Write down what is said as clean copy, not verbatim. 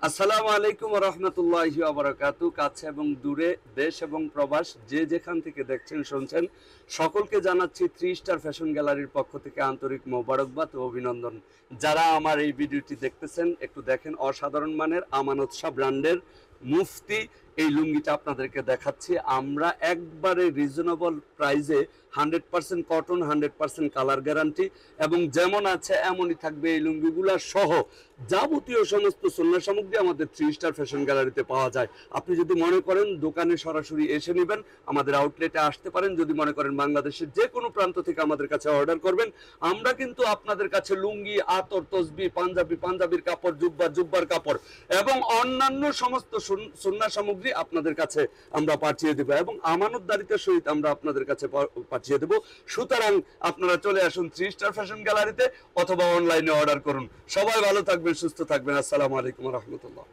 আসসালামু আলাইকুম ওয়া রাহমাতুল্লাহি ওয়া বারাকাতুহু। কাছে এবং দূরে, দেশ এবং প্রবাস, যে যেখান থেকে দেখছেন শুনছেন, সকলকে জানাচ্ছি 3 স্টার ফ্যাশন গ্যালারির পক্ষ থেকে আন্তরিক মোবারকবাদ ও অভিনন্দন। যারা আমার এই ভিডিওটি দেখতেছেন, একটু দেখেন, অসাধারণ মানের আমানত শাহ ব্র্যান্ডের মুফতি এই লুঙ্গিটা আপনাদেরকে দেখাচ্ছি আমরা একবারে রিজনেবল প্রাইসে। 100% কটন, 100% কালার গ্যারান্টি, এবং যেমন আছে এমনই থাকবে এই লুঙ্গিগুলা সহ যাবতীয় সমস্ত সুন্নাহ সামগ্রী আমাদের 3 স্টার ফ্যাশন গ্যালারিতে পাওয়া যায়। আপনি যদি মনে করেন দোকানে সরাসরি এসে নেবেন, আমাদের আউটলেটে আসতে পারেন। যদি মনে করেন বাংলাদেশের যে কোনো প্রান্ত থেকে আমাদের কাছে অর্ডার করবেন, আমরা কিন্তু আপনাদের কাছে লুঙ্গি, আতর, তসবি, পাঞ্জাবির কাপড়, জুব্বার কাপড় এবং অন্যান্য সমস্ত সুন্নাহ সামগ্রী আপনাদের কাছে আমরা পাঠিয়ে দেব, এবং আমানতদারিতার সহিত আমরা আপনাদের কাছে পাঠিয়ে দেব। সুতরাং আপনারা চলে আসুন 3 স্টার ফ্যাশন গ্যালারিতে, অথবা অনলাইনে অর্ডার করুন। সবাই ভালো থাকবেন, সুস্থ থাকবেন। আসসালামু আলাইকুম ওয়া রাহমাতুল্লাহ।